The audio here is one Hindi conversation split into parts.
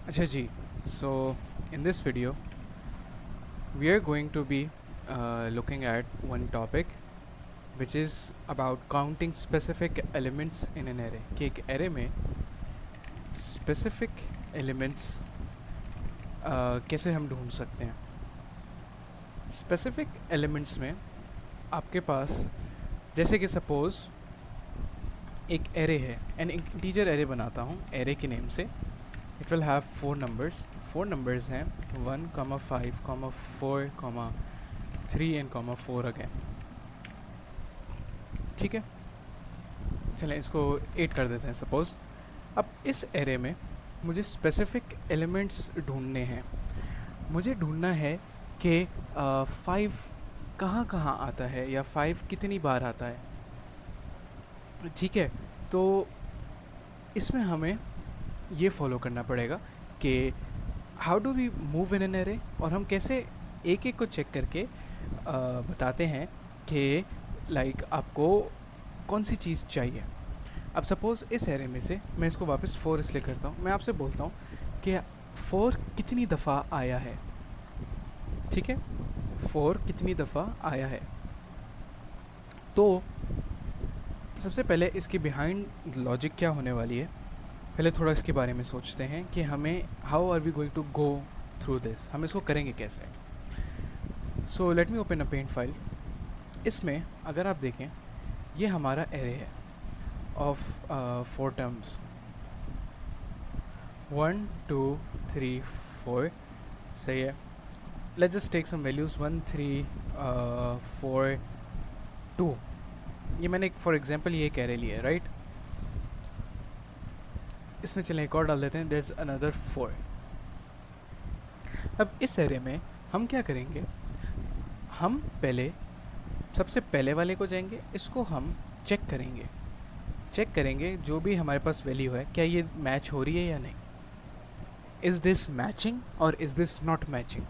अच्छा जी, so in this video we are going to be looking at one topic which is about counting specific elements in an array कि एक array में specific elements कैसे हम ढूंढ सकते हैं. specific elements में आपके पास जैसे कि सपोज़ एक array है एंड इंटीजर array बनाता हूँ array के नेम से. It will have four numbers हैं 1, 5, 4, 3 and 4 अगेन. ठीक है, चलें इसको 8 कर देते हैं सपोज़. अब इस एरे में मुझे स्पेसिफिक एलिमेंट्स ढूंढने हैं. मुझे ढूंढना है कि 5 कहाँ कहाँ आता है या 5 कितनी बार आता है. ठीक है, तो इसमें हमें ये फॉलो करना पड़ेगा कि how do we move in an array, और हम कैसे एक एक को चेक करके बताते हैं कि लाइक आपको कौन सी चीज़ चाहिए. अब सपोज़ इस एरे में से मैं इसको वापस 4 इसलिए करता हूँ, मैं आपसे बोलता हूँ कि 4 कितनी दफ़ा आया है. ठीक है, 4 कितनी दफ़ा आया है. तो सबसे पहले इसकी बिहाइंड लॉजिक क्या होने वाली है, पहले थोड़ा इसके बारे में सोचते हैं कि हमें how are we going to go through this, हम इसको करेंगे कैसे. So let me open a paint file. इसमें अगर आप देखें ये हमारा एरे है ऑफ 4 टर्म्स 1 2 3 4. सही है, let's just take some values 1 3 4 2. ये मैंने फॉर एग्जांपल ये एक एरे लिया है राइट. इसमें चलें एक और डाल देते हैं, देयर इज़ अनदर 4. अब इस एरे में हम क्या करेंगे, हम पहले सबसे पहले वाले को जाएंगे, इसको हम चेक करेंगे जो भी हमारे पास वैल्यू है क्या ये मैच हो रही है या नहीं. इज़ दिस मैचिंग और is this not matching.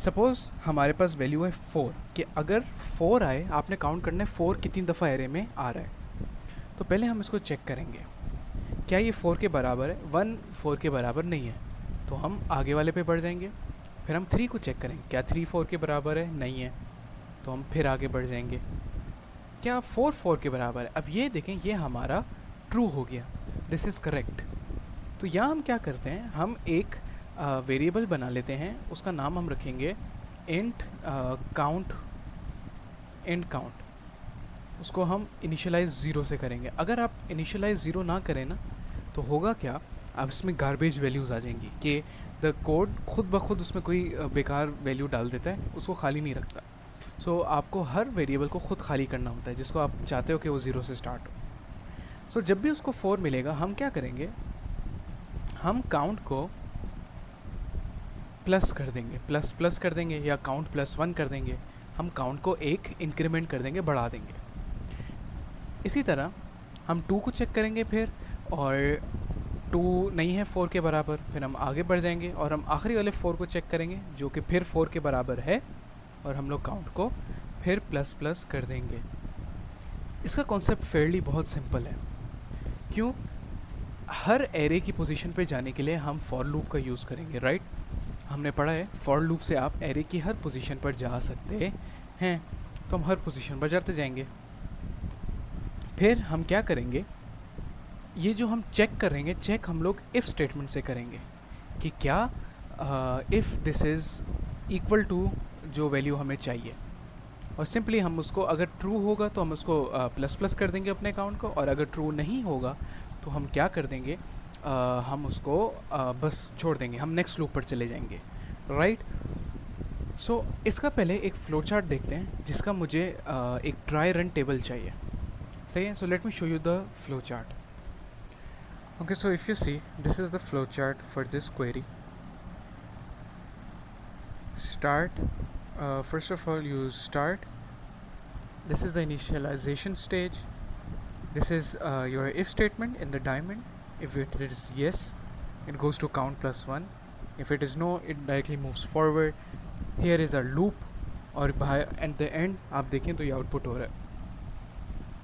Suppose हमारे पास वैल्यू है 4 कि अगर 4 आए, आपने काउंट करना है 4 कितनी दफ़ा एरे में आ रहा है. तो पहले हम इसको चेक करेंगे क्या ये 4 के बराबर है. 1 4 के बराबर नहीं है तो हम आगे वाले पे बढ़ जाएंगे. फिर हम 3 को चेक करेंगे क्या 3 4 के बराबर है, नहीं है तो हम फिर आगे बढ़ जाएंगे. क्या 4 4 के बराबर है. अब ये देखें ये हमारा ट्रू हो गया, दिस इज़ करेक्ट. तो यहाँ हम क्या करते हैं, हम एक वेरिएबल बना लेते हैं, उसका नाम हम रखेंगे इंट काउंट. उसको हम इनिशियलाइज 0 से करेंगे. अगर आप इनिशियलाइज 0 ना करें ना तो होगा क्या, अब इसमें गार्बेज वैल्यूज़ आ जाएंगी कि द कोड खुद ब खुद उसमें कोई बेकार वैल्यू डाल देता है, उसको खाली नहीं रखता. सो आपको हर वेरिएबल को खुद खाली करना होता है जिसको आप चाहते हो कि वो 0 से स्टार्ट हो. सो जब भी उसको 4 मिलेगा हम क्या करेंगे, हम काउंट को प्लस कर देंगे या काउंट +1 कर देंगे. हम काउंट को एक इंक्रीमेंट कर देंगे, बढ़ा देंगे. इसी तरह हम 2 को चेक करेंगे फिर, और 2 नहीं है 4 के बराबर, फिर हम आगे बढ़ जाएंगे और हम आखिरी वाले 4 को चेक करेंगे जो कि फिर 4 के बराबर है, और हम लोग काउंट को फिर प्लस कर देंगे. इसका कॉन्सेप्ट फेयरली बहुत सिंपल है. क्यों, हर एरे की पोजीशन पे जाने के लिए हम फॉर लूप का यूज़ करेंगे राइट. हमने पढ़ा है फॉर लूप से आप एरे की हर पोजीशन पर जा सकते हैं, तो हम हर पोजीशन पर जाते जाएंगे. फिर हम क्या करेंगे, ये जो हम चेक करेंगे, चेक हम लोग इफ़ स्टेटमेंट से करेंगे कि क्या if this is equal to जो वैल्यू हमें चाहिए, और सिंपली हम उसको अगर ट्रू होगा तो हम उसको प्लस कर देंगे अपने अकाउंट को, और अगर ट्रू नहीं होगा तो हम क्या कर देंगे, हम उसको बस छोड़ देंगे, हम नेक्स्ट लूप पर चले जाएंगे राइट. सो इसका पहले एक फ्लो चार्ट देखते हैं जिसका मुझे एक ट्राई रन टेबल चाहिए. सही है, सो let me show you the flow chart. Okay, so if you see, this is the flowchart for this query. Start, first of all you start, this is the initialization stage, this is your if statement in the diamond. If it is yes, it goes to count +1. If it is no, it directly moves forward. Here is our loop, और at the end आप देखें तो ये output हो रहा है.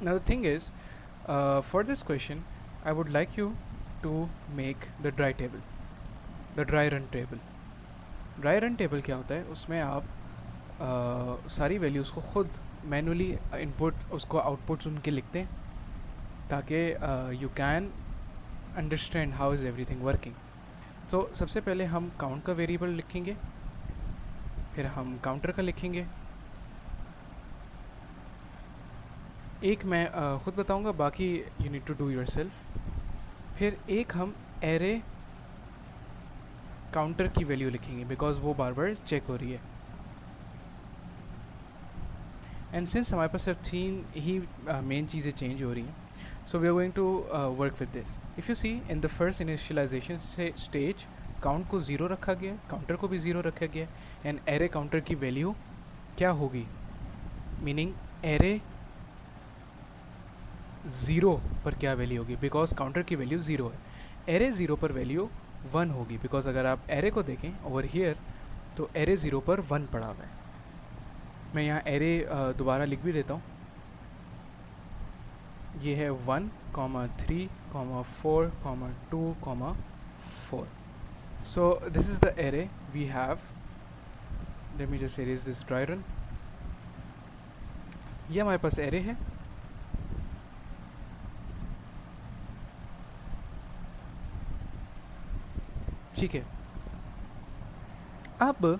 Now the thing is, for this question I would like you to make the dry table. The dry run table. Dry run table क्या होता है, उसमें आप सारी वैल्यूज़ को खुद मैनुअली इनपुट उसको आउटपुट सुन के लिखते हैं, ताकि you can understand how is everything working. तो सबसे पहले हम काउंट का वेरिएबल लिखेंगे, फिर हम काउंटर का लिखेंगे। एक मैं ख़ुद बताऊंगा, बाकी you need to do yourself. फिर एक हम एरे काउंटर की वैल्यू लिखेंगे, बिकॉज वो बार बार चेक हो रही है। एंड सिंस हमारे पास सिर्फ 3 ही मेन चीज़ें चेंज हो रही हैं, so we are going to work with this. If you see in the first initialization stage, count को 0 रखा गया, काउंटर को भी 0 रखा गया, एंड एरे काउंटर की वैल्यू क्या होगी, मीनिंग एरे 0 पर क्या वैल्यू होगी, बिकॉज काउंटर की वैल्यू 0 है। एरे 0 पर वैल्यू 1 होगी, बिकॉज अगर आप एरे को देखें ओवर हियर तो एरे 0 पर 1 पड़ा हुआ है। मैं यहाँ एरे दोबारा लिख भी देता हूँ। ये है 1, 3, 4, 2, 4. So this is the array we have. Let me just erase this dry run. ये हमारे पास array है। ठीक है। अब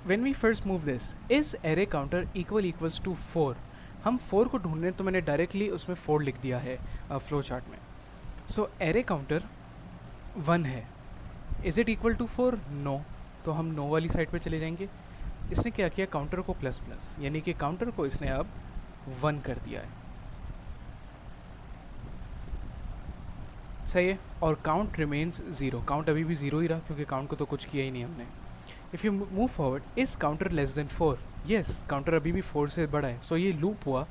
when we first move this, is array counter equals to 4? हम 4 को ढूंढने, तो मैंने डायरेक्टली उसमें 4 लिख दिया है फ्लो चार्ट में। सो एरे काउंटर 1 है। Is it equal to 4? No. तो हम नो वाली साइड पे चले जाएंगे। इसने क्या किया, काउंटर को प्लस प्लस, यानी कि काउंटर को इसने अब 1 कर दिया है। सही है। और काउंट रिमेन्स 0। काउंट अभी भी 0 ही रहा, क्योंकि काउंट को तो कुछ किया ही नहीं हमने। If you move forward, is counter less than 4? Yes, counter अभी भी 4 से बड़ा है। सो ये लूप हुआ,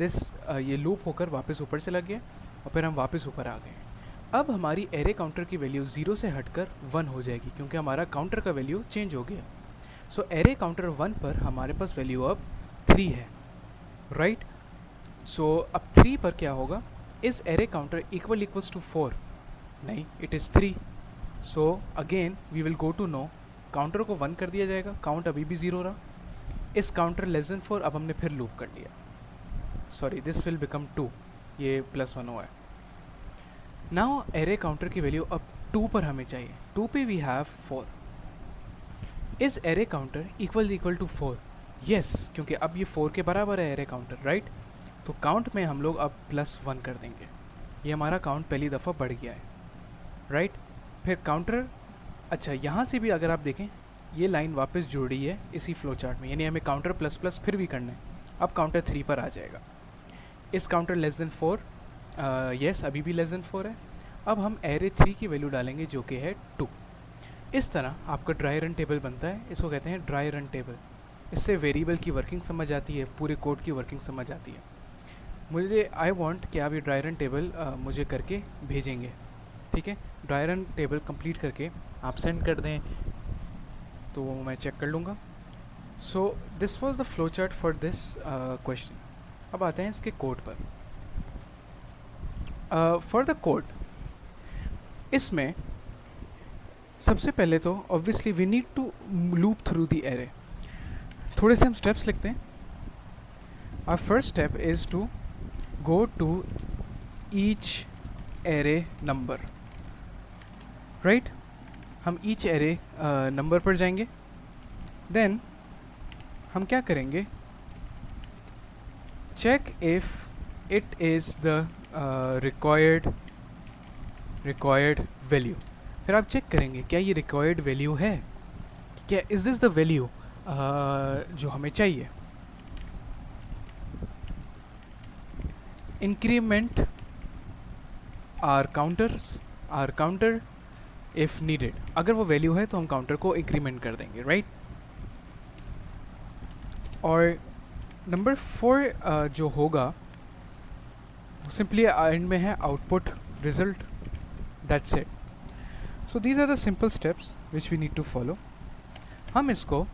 ये लूप होकर वापस ऊपर चला गया, और फिर हम वापस ऊपर आ गए। अब हमारी एरे काउंटर की वैल्यू 0 से हटकर 1 हो जाएगी, क्योंकि हमारा काउंटर का वैल्यू चेंज हो गया। सो एरे काउंटर 1 पर हमारे पास वैल्यू अब 3 है, राइट। सो अब 3 पर क्या होगा, is array counter equals to 4? नहीं, it is 3। So again we will go to no, counter को 1 कर दिया जाएगा, काउंट अभी भी 0 रहा। इस काउंटर लेस देन 4, अब हमने फिर लूप कर लिया। सॉरी, दिस विल बिकम 2, ये +1 हुआ है। नाउ एरे काउंटर की वैल्यू अब 2 पर हमें चाहिए। 2 पे we have 4। Is array counter equal to 4? Yes, क्योंकि अब ये 4 के बराबर है एरे काउंटर, राइट। तो काउंट में हम लोग अब +1 कर देंगे। ये हमारा काउंट पहली दफ़ा बढ़ गया है, राइट। फिर काउंटर, अच्छा यहाँ से भी अगर आप देखें, ये लाइन वापस जुड़ रही है इसी फ्लो चार्ट में, यानी हमें काउंटर प्लस प्लस फिर भी करना है। अब काउंटर 3 पर आ जाएगा। इस काउंटर लेस देन 4? यस, अभी भी लेस देन 4 है। अब हम एरे 3 की वैल्यू डालेंगे, जो कि है 2। इस तरह आपका ड्राई रन टेबल बनता है। इसको कहते हैं ड्राई रन टेबल। इससे वेरिएबल की वर्किंग समझ आती है, पूरे कोड की वर्किंग समझ आती है। मुझे आई वांट कि आप ये ड्राई रन टेबल मुझे करके भेजेंगे, ठीक है। ड्राई रन टेबल कंप्लीट करके आप सेंड कर दें तो मैं चेक कर लूँगा। So this was the flow chart for this question. अब आते हैं इसके कोड पर। फॉर द कोड, इसमें सबसे पहले तो obviously we need to loop through the array. थोड़े से हम स्टेप्स लिखते हैं। Our first step is to go to each array number, right. हम ईच एरे नंबर पर जाएंगे। देन हम क्या करेंगे, check if it is the required value. फिर आप चेक करेंगे क्या ये रिक्वायर्ड वैल्यू है, क्या इज़ दिस द वैल्यू जो हमें चाहिए। Increment our counter if needed. अगर वो वैल्यू है तो हम काउंटर को इंक्रीमेंट कर देंगे, राइट। और नंबर 4 जो होगा सिंपली एंड में है output result, that's it. So these are the simple steps which we need to follow. हम इसको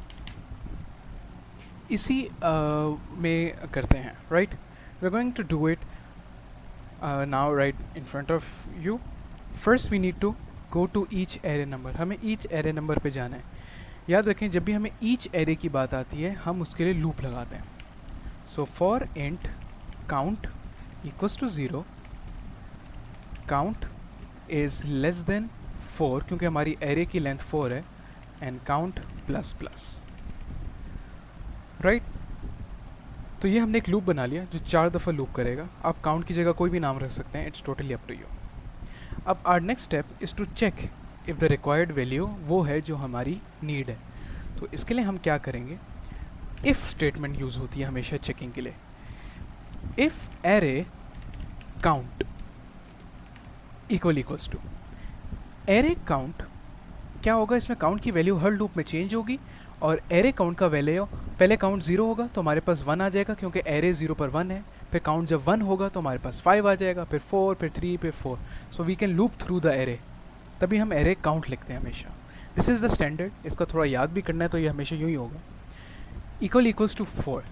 इसी में करते हैं, right. We are going to do it now, right in front of you. First we need to go to each array number, हमें ईच एरे नंबर पे जाना है। याद रखें जब भी हमें ईच एरे की बात आती है हम उसके लिए लूप लगाते हैं। So for int count equals to 0, count is less than 4 क्योंकि हमारी एरे की लेंथ 4 है, and count plus plus, right. तो ये हमने एक लूप बना लिया जो 4 दफ़ा लूप करेगा। आप काउंट की जगह कोई भी नाम रख सकते हैं, it's totally up to you. अब our next step is to check if the required value वो है जो हमारी नीड है। तो इसके लिए हम क्या करेंगे, इफ़ स्टेटमेंट यूज़ होती है हमेशा चेकिंग के लिए। If array count equals to array count, क्या होगा इसमें, काउंट की वैल्यू हर लूप में चेंज होगी और एरे काउंट का वैल्यू पहले काउंट 0 होगा तो हमारे पास 1 आ जाएगा क्योंकि एरे 0 पर 1 है। फिर काउंट जब 1 होगा तो हमारे पास 5 आ जाएगा, फिर 4, फिर 3, फिर 4। So we can loop through the array, तभी हम एरे काउंट लिखते हैं हमेशा। दिस इज़ द स्टैंडर्ड, इसका थोड़ा याद भी करना है तो ये हमेशा यूँ ही होगा। Equals to 4।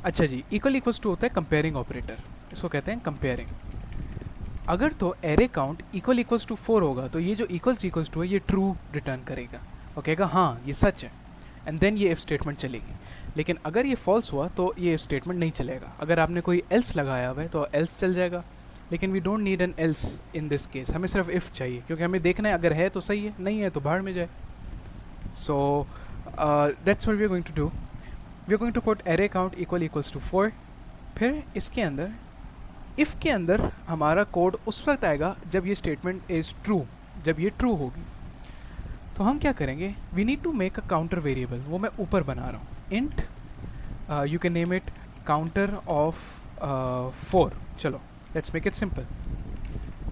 अच्छा जी, इक्वल्स टू होता है कंपेयरिंग ऑपरेटर, इसको कहते हैं कंपेयरिंग। अगर तो एरे काउंट इक्वल्स टू 4 होगा तो ये जो इक्वल्स टू है ये ट्रू रिटर्न करेगा और कहेगा हाँ ये सच है, एंड देन ये इफ स्टेटमेंट चलेगी। लेकिन अगर ये फॉल्स हुआ तो ये इफ स्टेटमेंट नहीं चलेगा। अगर आपने कोई एल्स लगाया हुआ है तो एल्स चल जाएगा, लेकिन we don't need an else in this case, हमें सिर्फ इफ़ चाहिए क्योंकि हमें देखना है अगर है तो सही है, नहीं है तो बाहर में जाए। So that's what we are going to do, we are going to put array count equals to 4। फिर इसके अंदर इफ़ के अंदर हमारा कोड उस वक्त आएगा जब ये स्टेटमेंट इज़ ट्रू, जब ये ट्रू होगी। तो हम क्या करेंगे, we need to make a counter variable, वो मैं ऊपर बना रहा हूँ। Int you can name it counter of 4। चलो let's make it simple,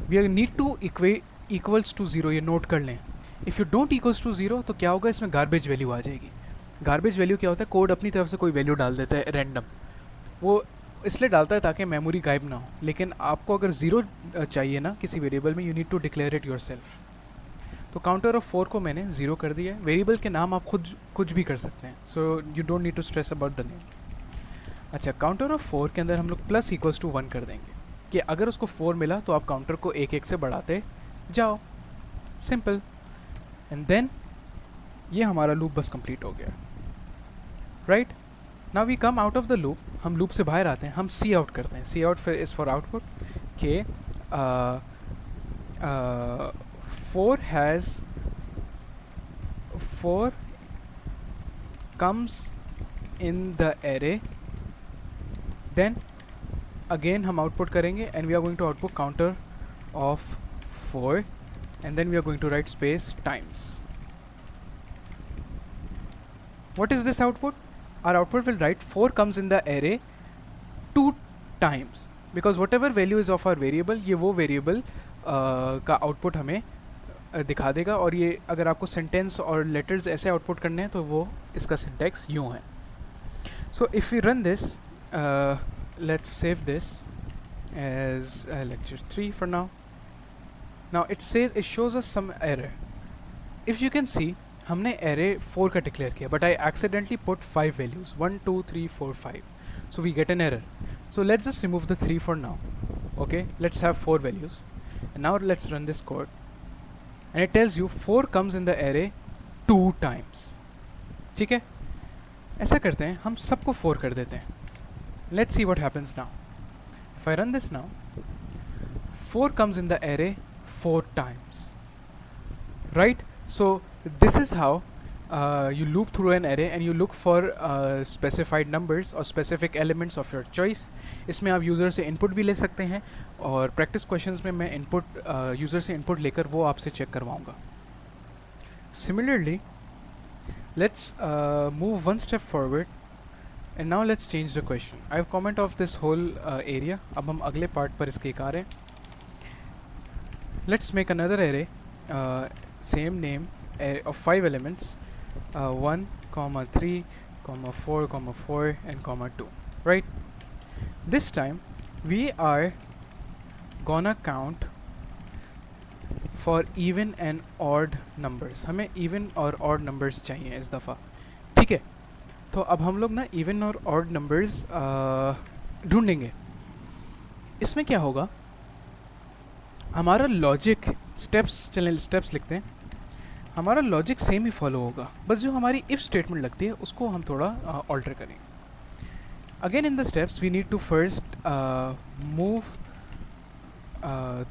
we need to equals to 0, ये नोट कर लें। If you don't equals to 0 तो क्या होगा, इसमें गार्बेज वैल्यू आ जाएगी। गार्बेज वैल्यू क्या होता है, कोड अपनी तरफ से कोई वैल्यू डाल देता है रैंडम, वो इसलिए डालता है ताकि मेमोरी गायब ना हो। लेकिन आपको अगर 0 चाहिए ना किसी वेरिएबल में, you need to declare it yourself. तो काउंटर ऑफ 4 को मैंने 0 कर दिया है। वेरिएबल के नाम आप खुद कुछ भी कर सकते हैं, so you don't need to stress about the name. अच्छा, काउंटर ऑफ 4 के अंदर हम लोग प्लस इक्वल्स टू 1 कर देंगे कि अगर उसको 4 मिला तो आप काउंटर को 1-1 से बढ़ाते जाओ, सिंपल। एंड देन ये हमारा लूप बस कंप्लीट हो गया, right. Now we come out of the loop, हम लूप से बाहर आते हैं, हम सी आउट करते हैं। सी आउट फिर इज़ फॉर आउटपुट के 4 comes in the array, then again हम आउटपुट करेंगे and we are going to output counter of 4 and then we are going to write space times. What is this output? Our output will write 4 comes in the array 2 times because whatever value is of our variable, ये वो variable का आउटपुट हमें दिखा देगा। और ये अगर आपको सेंटेंस और लेटर्स ऐसे आउटपुट करने हैं तो वो इसका सिंटैक्स यूँ है। So if we run this, let's save this as lecture 3 for now. Now it says, it shows us some error. If you can see, हमने array 4 का डिक्लेयर किया but I accidentally put 5 values 1 2 3 4 5, so we get an error. So let's just remove the 3 for now. Okay, let's have 4 values and now let's run this code and it tells you 4 comes in the array 2 times. ठीक है, ऐसा करते हैं, हम सबको 4 कर देते हैं। Let's see what happens now. If I run this now, 4 comes in the array 4 times, right? So this is how you loop through an array and you look for specified numbers or specific elements of your choice. इसमें आप यूज़र से इनपुट भी ले सकते हैं और प्रैक्टिस क्वेश्चंस में मैं इनपुट यूज़र से इनपुट लेकर वो आपसे check करवाऊँगा। Similarly, let's move one step forward and now let's change the question. I have comment of this whole area. अब हम अगले पार्ट पर इसके आ रहे हैं। Let's make another array, same name, of 5 elements, 1, 3, 4, 4 and 2, right? This time we are gonna count for even and odd numbers. हमें even और odd numbers चाहिए इस दफ़ा, ठीक है। तो अब हम लोग ना even और odd numbers ढूंढेंगे। इसमें क्या होगा, हमारा लॉजिक स्टेप्स लिखते हैं. हमारा लॉजिक सेम ही फॉलो होगा, बस जो हमारी इफ़ स्टेटमेंट लगती है उसको हम थोड़ा ऑल्टर करेंगे. Again in the steps we need to first move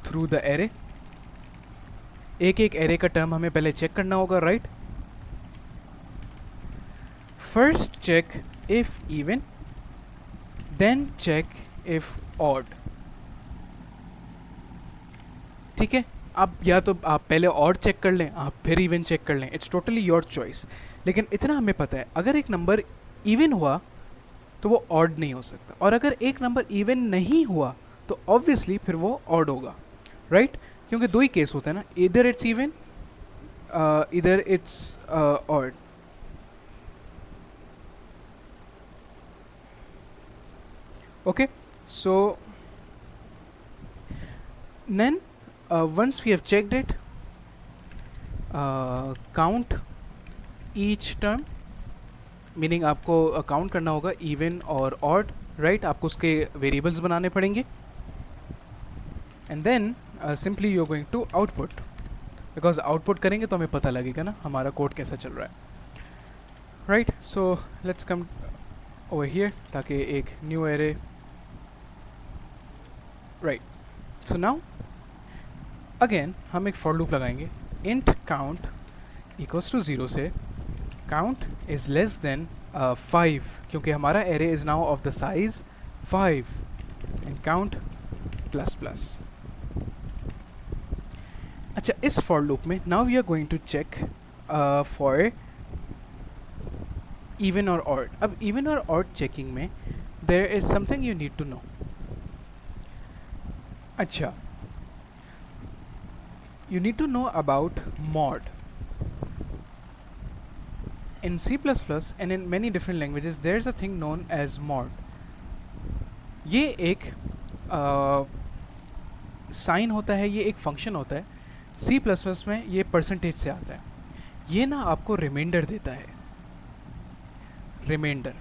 through the array. एक एक एरे का टर्म हमें पहले चेक करना होगा, right. First check if even, then check if odd. ठीक है, आप या तो आप पहले ऑड चेक कर लें, आप फिर इवन चेक कर लें, इट्स टोटली योर चॉइस. लेकिन इतना हमें पता है, अगर एक नंबर इवन हुआ तो वो ऑड नहीं हो सकता, और अगर एक नंबर इवन नहीं हुआ तो ऑब्वियसली फिर वो ऑड होगा, राइट. क्योंकि दो ही केस होता है ना, इधर इट्स इवन, इधर it's odd. Okay, so then once we have checked it, count each term, meaning आपको काउंट करना होगा इवन और ऑड, राइट. आपको उसके वेरिएबल्स बनाने पड़ेंगे, and then simply you are going to output, because output करेंगे तो हमें पता लगेगा ना हमारा कोड कैसा चल रहा है, right. So let's come over here ताकि एक new array, right. So now again हम एक फॉर लूप लगाएंगे. इंट काउंट इक्वल्स टू 0 से काउंट इज लेस देन 5, क्योंकि हमारा array is now of the size 5, and count plus plus. अच्छा, इस फॉर लूप में now we are going to check for even और ऑड. अब इवन और ऑड चेकिंग में there is something you need to know. अच्छा, you need to know about mod. In C++ and in many different languages there's a thing known as mod. ये एक साइन होता है, ये एक फंक्शन होता है. C++ में ये परसेंटेज से आता है. ये ना आपको रिमाइंडर देता है. Remainder,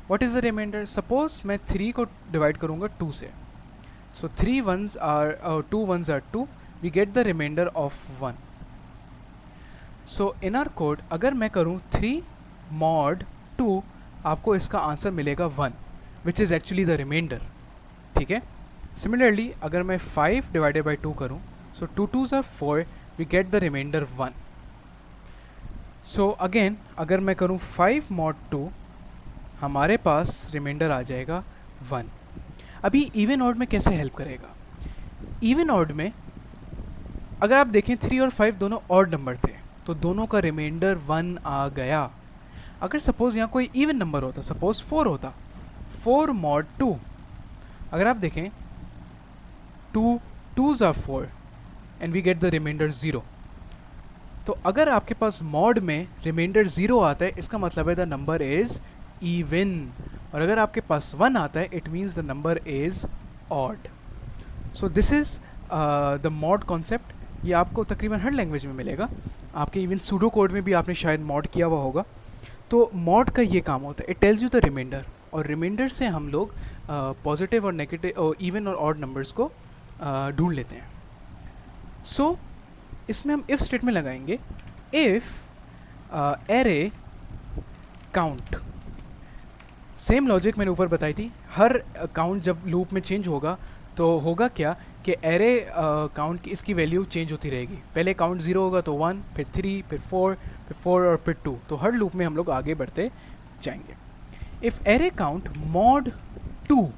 what is the remainder? Suppose मैं 3 को डिवाइड करूँगा 2 से. So 3 ones are 2 ones are 2. We get the remainder of 1. So in our code अगर मैं करूँ 3 mod 2, आपको इसका आंसर मिलेगा 1, which is actually the remainder. ठीक है. Similarly अगर मैं 5 divided by 2 करूँ, so 2 2s are 4, we get the remainder 1. So again अगर मैं करूँ 5 mod 2, हमारे पास रिमाइंडर आ जाएगा 1. अभी इवन ऑड में कैसे हेल्प करेगा? इवन ऑड में अगर आप देखें 3 और 5 दोनों ऑड नंबर थे, तो दोनों का रिमाइंडर 1 आ गया. अगर सपोज यहाँ कोई इवन नंबर होता, सपोज 4 होता, 4 mod 2, अगर आप देखें 2 2s are 4 and we get the remainder 0. तो अगर आपके पास मॉड में रिमाइंडर 0 आता है, इसका मतलब है द नंबर इज इवन. और अगर आपके पास 1 आता है, it means the number is odd. So this is the mod concept. ये आपको तकरीबन हर लैंग्वेज में मिलेगा. आपके इवन सूडो कोड में भी आपने शायद मॉड किया हुआ होगा. तो मॉड का ये काम होता है, it tells you the remainder, और रिमाइंडर से हम लोग पॉजिटिव और नेगेटिव और इवन और ऑड नंबर्स को ढूंढ लेते हैं. सो इसमें हम इफ़ स्टेटमेंट लगाएंगे. If array count, same logic मैंने ऊपर बताई थी. हर काउंट जब लूप में चेंज होगा तो होगा क्या कि एरे काउंट की इसकी वैल्यू चेंज होती रहेगी. पहले काउंट 0 होगा तो 1, फिर 3, फिर 4, फिर 4 और फिर 2. तो हर लूप में हम लोग आगे बढ़ते जाएंगे. If array count mod 2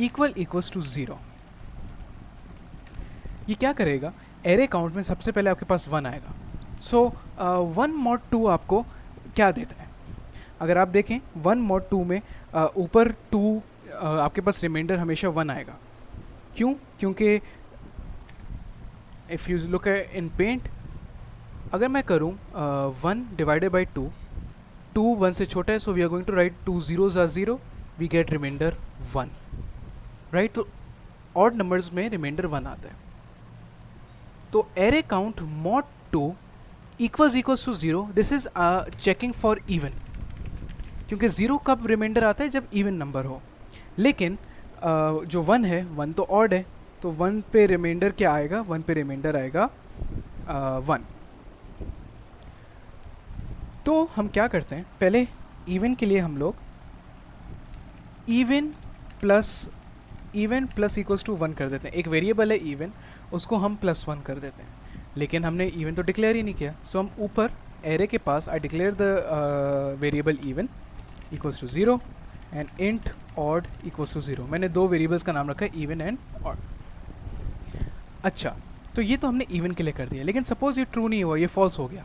equals to 0, ये क्या करेगा? एरे काउंट में सबसे पहले आपके पास 1 आएगा. सो 1 mod 2 आपको क्या देता है? अगर आप देखें 1 mod 2 में ऊपर 2 आपके पास रिमाइंडर हमेशा 1 आएगा. क्यों? क्योंकि if you look in paint, अगर मैं करूँ 1 डिवाइडेड बाई 2, 2 1 से छोटा है, so we are going to write 2 zeros are 0, we get remainder 1, right. तो ऑड नंबर्स में रिमाइंडर 1 आता है. तो array count mod 2 equals to 0, this is checking for even, क्योंकि 0 कब रिमाइंडर आता है? जब इवन नंबर हो. लेकिन जो 1 है, 1 तो ऑड है, तो 1 पे रिमाइंडर क्या आएगा, 1 पे रिमाइंडर आएगा 1। तो हम क्या करते हैं, पहले इवन के लिए हम लोग इवन प्लस इक्वल्स टू 1 कर देते हैं। एक वेरिएबल है इवन, उसको हम +1 कर देते हैं, लेकिन हमने इवन तो डिक्लेयर ही नहीं किया। सो हम ऊपर एरे के पास I declare the variable even equals to 0 and int odd equals to 0। मैंने दो वेरिएबल्स का नाम रखा है इवन एंड ऑड। अच्छा, तो ये तो हमने इवन के लिए कर दिया, लेकिन सपोज ये ट्रू नहीं हुआ, ये फॉल्स हो गया,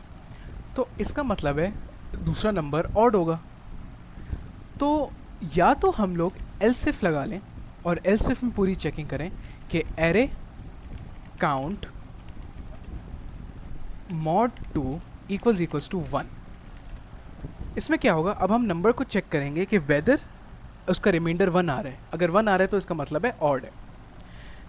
तो इसका मतलब है दूसरा नंबर ऑड होगा। तो या तो हम लोग एल्स इफ लगा लें और एल्स इफ में पूरी चेकिंग करें कि array count mod 2 equals to 1। इसमें क्या होगा, अब हम नंबर को चेक करेंगे कि वेदर उसका रिमाइंडर 1 आ रहा है। अगर 1 आ रहा है तो इसका मतलब है ऑड है।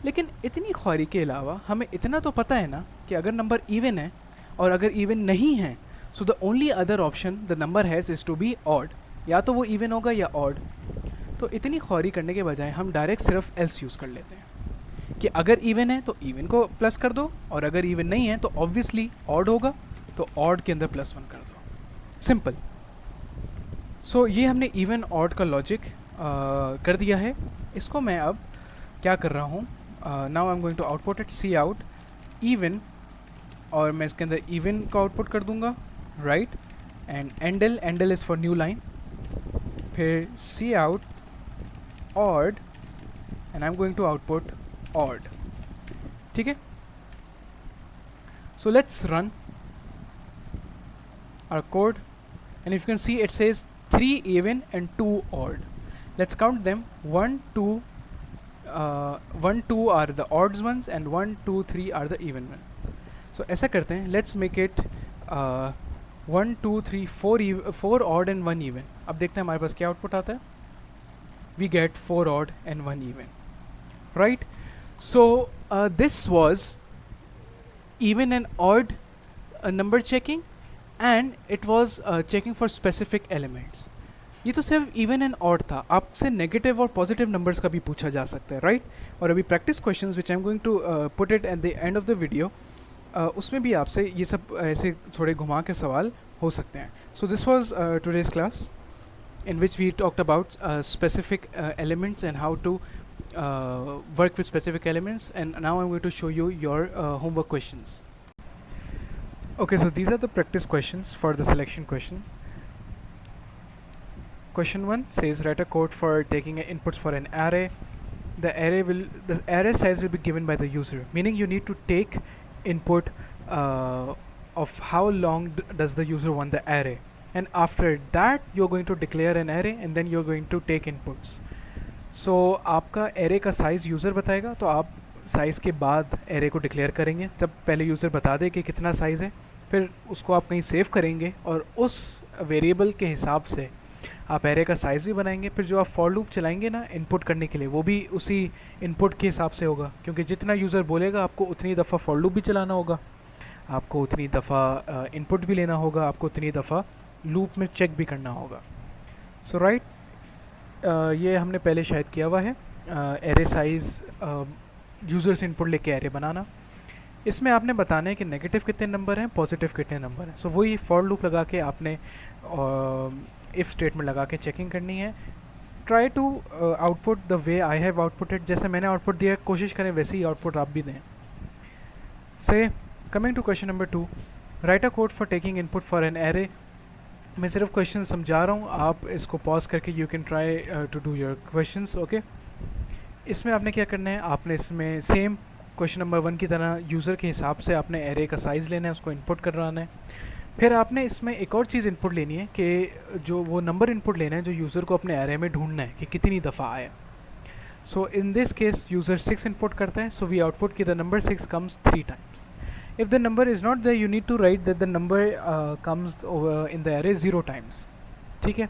लेकिन इतनी ख्वारी के अलावा हमें इतना तो पता है ना कि अगर नंबर इवन है और अगर इवन नहीं है, so the only other option the number has is to be odd. या तो वो इवन होगा या ऑड। तो इतनी ख्वारी करने के बजाय हम डायरेक्ट सिर्फ एल्स यूज़ कर लेते हैं कि अगर इवन है तो इवन को प्लस कर दो, और अगर इवन नहीं है तो ऑब्वियसली ऑड होगा, तो ऑड के अंदर +1 कर दो। सिंपल। सो ये हमने इवन ऑड का लॉजिक कर दिया है। इसको मैं अब क्या कर रहा हूँ, now I am going to output it cout even, और मैं इसके अंदर इवन का आउटपुट कर दूंगा, right, and endl is for new line, फिर cout odd and I am going to output odd. ठीक है, so let's run our code, and if you can see it says 3 even and 2 odd. Let's count them. 1 2 are the odds ones and 1 2 3 are the even one. So ऐसा करते हैं, let's make it 1 2 3 4 odd and 1 even. अब देखते हैं हमारे पास क्या आउटपुट आता है। We get 4 odd and 1 even, right? So this was even and odd number checking, and it was checking for specific elements. ये तो सिर्फ इवन एंड ऑड था। आपसे नेगेटिव और पॉजिटिव नंबर्स का भी पूछा जा सकता है, राइट? और अभी practice questions which I am going to put it at the end of the video, उसमें भी आपसे ये सब ऐसे थोड़े घुमा के सवाल हो सकते हैं। So this was today's class in which we talked about specific elements and how to work with specific elements, and now I'm going to show you your homework questions. Okay, so these are the practice questions for the selection question. Question 1 says write a code for taking inputs for an array. The array size will be given by the user, meaning you need to take input of how long does the user want the array, and after that you're going to declare an array and then you're going to take inputs. So आपका array का size user बताएगा, तो आप साइज़ के बाद array को डिक्लेयर करेंगे। जब पहले यूज़र बता दे कि कितना साइज़ है, फिर उसको आप कहीं सेव करेंगे और उस वेरिएबल के हिसाब से आप array का साइज़ भी बनाएंगे। फिर जो आप फॉर लूप चलाएंगे ना इनपुट करने के लिए, वो भी उसी इनपुट के हिसाब से होगा, क्योंकि जितना यूज़र बोलेगा आपको उतनी दफ़ा फॉर लूप भी चलाना होगा, आपको उतनी दफ़ा इनपुट भी लेना होगा, आपको उतनी दफ़ा लूप में चेक भी करना होगा। सो राइट, ये हमने पहले शायद किया हुआ है, एरे साइज़ यूज़र से इनपुट लेके एरे बनाना। इसमें आपने बताना है कि नेगेटिव कितने नंबर हैं, पॉजिटिव कितने नंबर हैं। सो वही फॉर लूप लगा के आपने इफ़ स्टेटमेंट लगा के चेकिंग करनी है। Try to output the way I have outputted, जैसे मैंने आउटपुट दिया कोशिश करें वैसे ही आउटपुट आप भी दें। So coming to question number 2, write a code for taking input for an array. मैं सिर्फ क्वेश्चन समझा रहा हूँ, आप इसको पॉज करके you can try to do your questions, okay. इसमें आपने क्या करना है, आपने इसमें सेम क्वेश्चन नंबर 1 की तरह यूज़र के हिसाब से आपने एरे का साइज़ लेना है, उसको इनपुट करवाना है। फिर आपने इसमें एक और चीज़ इनपुट लेनी है कि जो वो नंबर इनपुट लेना है जो यूज़र को अपने एरे में ढूंढना है कि कितनी दफ़ा आया। So in this case user 6 input करता है, सो वी आउटपुट की the number 6 comes 3 times. If the number is not there, you need to write that the number comes over in the array 0 times. ठीक है?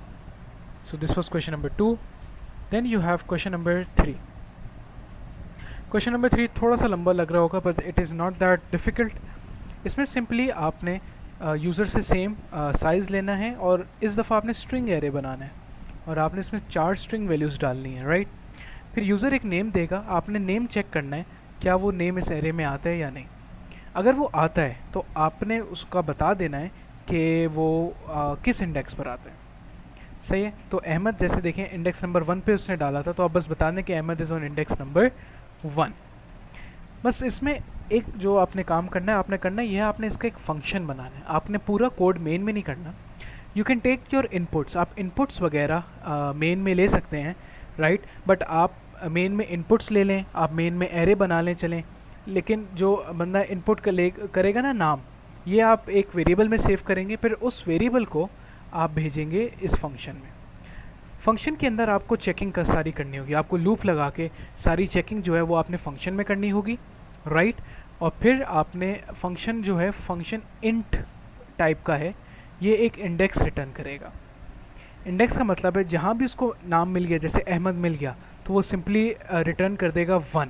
So this was question number 2. Then you have question number 3. Question number 3 थोड़ा सा लंबा लग रहा होगा, but it is not that difficult. इसमें simply आपने यूज़र से सेम साइज़ लेना है, और इस दफ़ा आपने स्ट्रिंग एरे बनाना है, और आपने इसमें 4 स्ट्रिंग वैल्यूज़ डालनी है, राइट? फिर यूज़र एक नेम देगा, आपने नेम चेक करना है क्या वो नेम इस एरे में आता है या नहीं। अगर वो आता है तो आपने उसका बता देना है कि वो किस इंडेक्स पर आता है। सही है, तो अहमद जैसे देखें इंडेक्स नंबर 1 पे उसने डाला था, तो आप बस बता दें कि Ahmed is on index number 1। बस इसमें एक जो आपने काम करना है, आपने करना है यह, आपने इसका एक फंक्शन बनाना है। आपने पूरा कोड मेन में नहीं करना। You can take your inputs, आप इनपुट्स वगैरह मेन में ले सकते हैं, राइट, बट आप मेन में इनपुट्स ले लें, आप मेन में एरे बना लें चलें, लेकिन जो बंदा इनपुट करेगा ना नाम, ये आप एक वेरिएबल में सेव करेंगे, फिर उस वेरिएबल को आप भेजेंगे इस फंक्शन में। फंक्शन के अंदर आपको चेकिंग का सारी करनी होगी, आपको लूप लगा के सारी चेकिंग जो है वो आपने फंक्शन में करनी होगी, राइट। और फिर आपने फंक्शन जो है, फंक्शन इंट टाइप का है, ये एक इंडेक्स रिटर्न करेगा। इंडेक्स का मतलब है जहाँ भी उसको नाम मिल गया, जैसे अहमद मिल गया, तो वो सिंपली रिटर्न कर देगा 1,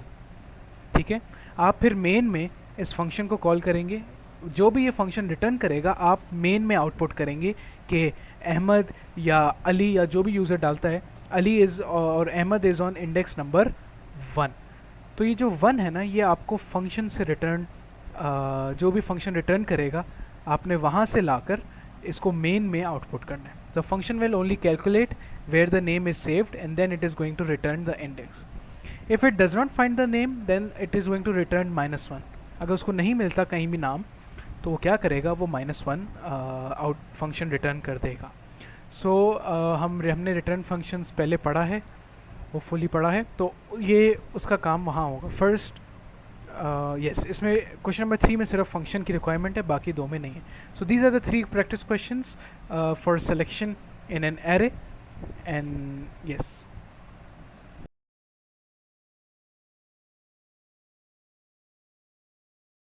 ठीक है। आप फिर मेन में इस फंक्शन को कॉल करेंगे, जो भी ये फंक्शन रिटर्न करेगा आप मेन में आउटपुट करेंगे कि अहमद या अली या जो भी यूज़र डालता है, अली इज़ और Ahmed is on index number 1। तो ये जो 1 है ना, ये आपको फंक्शन से रिटर्न, जो भी फंक्शन रिटर्न करेगा आपने वहाँ से लाकर इसको मेन में आउटपुट करना है। The function will only calculate where the name is saved and then it is going to return the index. If it does not find the name then it is going to return -1। अगर उसको नहीं मिलता कहीं भी नाम, तो वो क्या करेगा, वो -1 आउट फंक्शन रिटर्न कर देगा। सो हमने रिटर्न फंक्शंस पहले पढ़ा है, वो फुली पढ़ा है, तो ये उसका काम वहाँ होगा। फर्स्ट यस, इसमें क्वेश्चन नंबर 3 में सिर्फ फंक्शन की रिक्वायरमेंट है, बाकी 2 में नहीं है। So these are the 3 practice questions for selection in an array and yes.